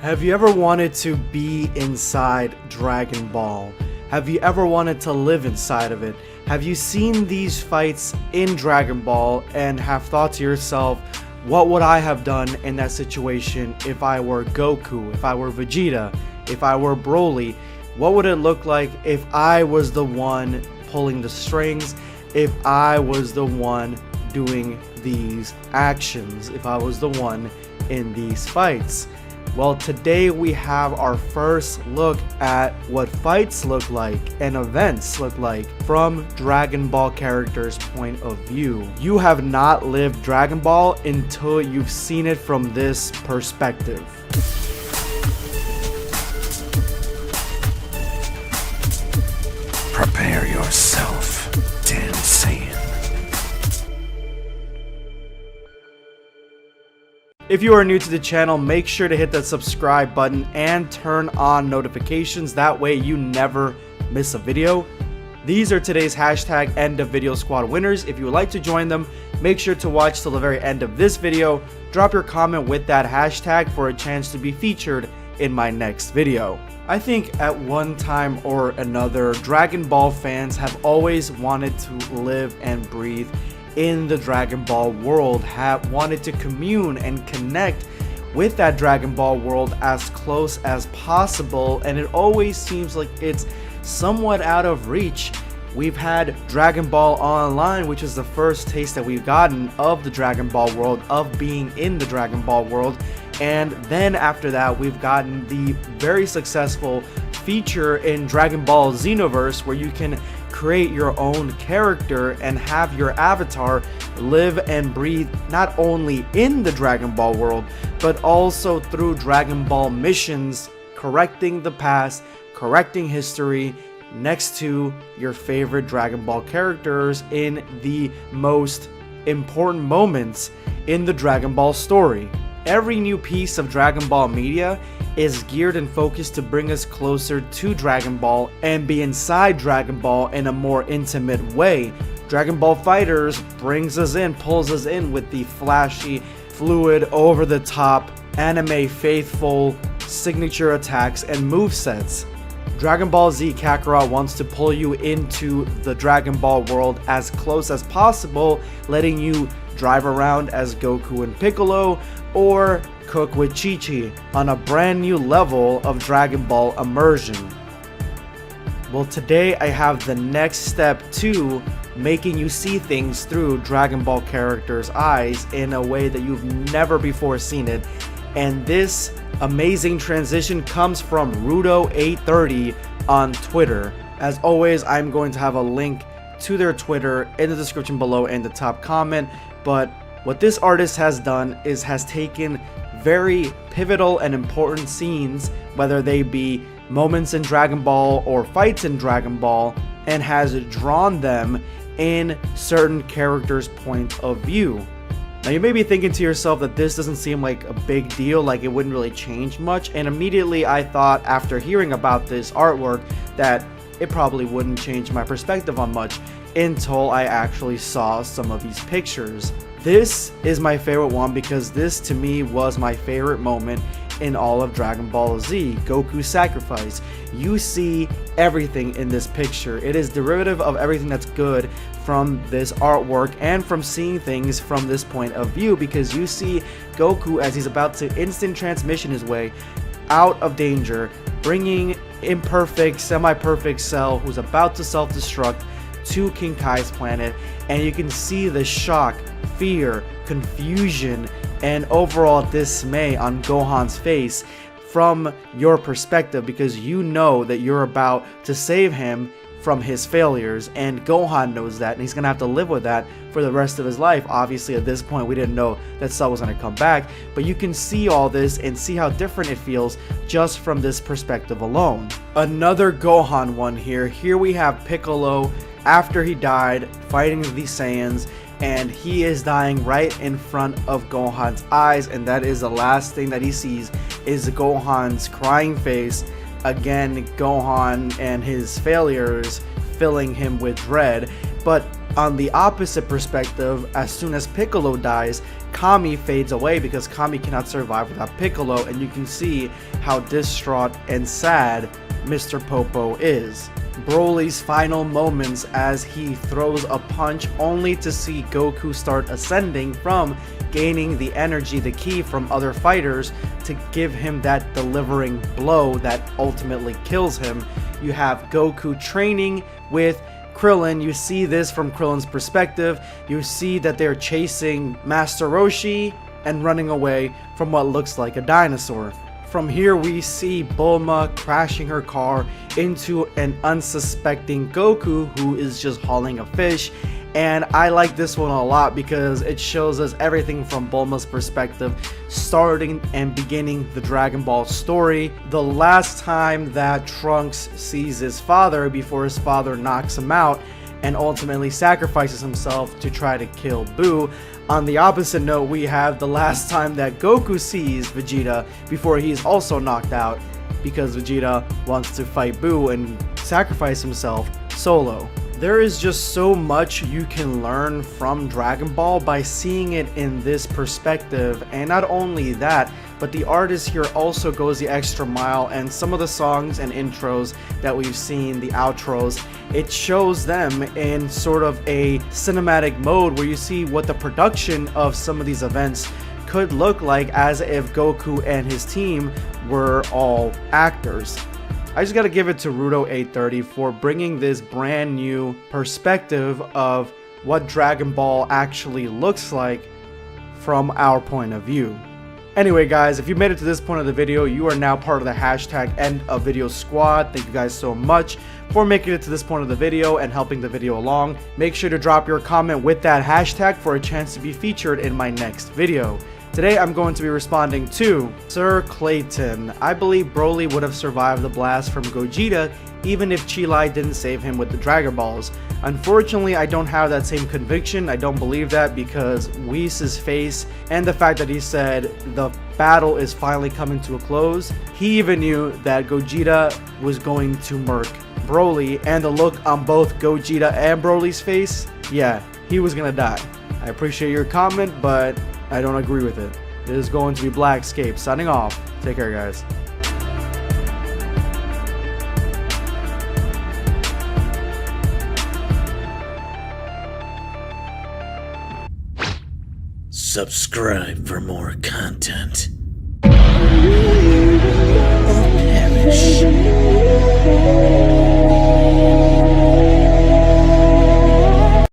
Have you ever wanted to be inside Dragon Ball? Have you ever wanted to live inside of it? Have you seen these fights in Dragon Ball and have thought to yourself, what would I have done in that situation if I were Goku, if I were Vegeta, if I were Broly? What would it look like if I was the one pulling the strings, if I was the one doing these actions, if I was the one in these fights? Well, today we have our first look at what fights look like and events look like from Dragon Ball characters' point of view. You have not lived Dragon Ball until you've seen it from this perspective. Prepare yourself, Dan Saiyan. If you are new to the channel, make sure to hit that subscribe button and turn on notifications. That way you never miss a video. These are today's hashtag end of video squad winners. If you would like to join them, make sure to watch till the very end of this video. Drop your comment with that hashtag for a chance to be featured in my next video. I think at one time or another, Dragon Ball fans have always wanted to live and breathe in the Dragon Ball world, have wanted to commune and connect with that Dragon Ball world as close as possible, and it always seems like it's somewhat out of reach. We've had Dragon Ball Online, which is the first taste that we've gotten of the Dragon Ball world, of being in the Dragon Ball world, and then after that we've gotten the very successful feature in Dragon Ball Xenoverse, where you can create your own character and have your avatar live and breathe not only in the Dragon Ball world, but also through Dragon Ball missions, correcting the past, correcting history, next to your favorite Dragon Ball characters in the most important moments in the Dragon Ball story. Every new piece of Dragon Ball media is geared and focused to bring us closer to Dragon Ball and be inside Dragon Ball in a more intimate way. Dragon Ball FighterZ brings us in, pulls us in with the flashy, fluid, over-the-top, anime faithful signature attacks and movesets. Dragon Ball Z Kakarot wants to pull you into the Dragon Ball world as close as possible, letting you drive around as Goku and Piccolo, or cook with Chi-Chi on a brand new level of Dragon Ball immersion. Well, today I have the next step to making you see things through Dragon Ball characters' eyes in a way that you've never before seen it, and this amazing transition comes from Rudo830 on Twitter. As always, I'm going to have a link to their Twitter in the description below and the top comment, but what this artist has done is has taken very pivotal and important scenes, whether they be moments in Dragon Ball or fights in Dragon Ball, and has drawn them in certain characters' point of view. Now you may be thinking to yourself that this doesn't seem like a big deal, like it wouldn't really change much, and immediately I thought after hearing about this artwork that it probably wouldn't change my perspective on much until I actually saw some of these pictures. This is my favorite one because this to me was my favorite moment in all of Dragon Ball Z, Goku's sacrifice. You see everything in this picture. It is derivative of everything that's good from this artwork and from seeing things from this point of view, because you see Goku as he's about to instant transmission his way out of danger, bringing imperfect, semi-perfect Cell, who's about to self-destruct, to King Kai's planet, and you can see the shock, fear, confusion, and overall dismay on Gohan's face from your perspective, because you know that you're about to save him from his failures, and Gohan knows that, and he's gonna have to live with that for the rest of his life. Obviously at this point we didn't know that Cell was gonna come back, but you can see all this and see how different it feels just from this perspective alone. Another Gohan one here. Here we have Piccolo after he died fighting the Saiyans, and he is dying right in front of Gohan's eyes, and that is the last thing that he sees is Gohan's crying face. Again, Gohan and his failures filling him with dread. But On the opposite perspective, as soon as Piccolo dies, Kami fades away because Kami cannot survive without Piccolo, and you can see how distraught and sad Mr. Popo is. Broly's final moments as he throws a punch only to see Goku start ascending from gaining the energy, the ki from other fighters to give him that delivering blow that ultimately kills him. You have Goku training with Krillin. You see this from Krillin's perspective. You see that they're chasing Master Roshi and running away from what looks like a dinosaur. From here we see Bulma crashing her car into an unsuspecting Goku who is just hauling a fish. And I like this one a lot because it shows us everything from Bulma's perspective, starting and beginning the Dragon Ball story. The last time that Trunks sees his father before his father knocks him out and ultimately sacrifices himself to try to kill Buu. On the opposite note, we have the last time that Goku sees Vegeta before he's also knocked out because Vegeta wants to fight Buu and sacrifice himself solo. There is just so much you can learn from Dragon Ball by seeing it in this perspective, and not only that, but the artist here also goes the extra mile, and some of the songs and intros that we've seen, the outros, it shows them in sort of a cinematic mode where you see what the production of some of these events could look like as if Goku and his team were all actors. I just gotta give it to Rudo830 for bringing this brand new perspective of what Dragon Ball actually looks like from our point of view. Anyway guys, if you made it to this point of the video, you are now part of the hashtag End of Video Squad. Thank you guys so much for making it to this point of the video and helping the video along. Make sure to drop your comment with that hashtag for a chance to be featured in my next video. Today I'm going to be responding to Sir Clayton. I believe Broly would have survived the blast from Gogeta even if Chi-Lai didn't save him with the Dragon Balls. Unfortunately, I don't have that same conviction. I don't believe that because Whis' face and the fact that he said the battle is finally coming to a close. He even knew that Gogeta was going to murk Broly, and the look on both Gogeta and Broly's face, yeah, he was gonna die. I appreciate your comment, but I don't agree with it. This is going to be BlackScape signing off. Take care, guys. Subscribe for more content. Or perish.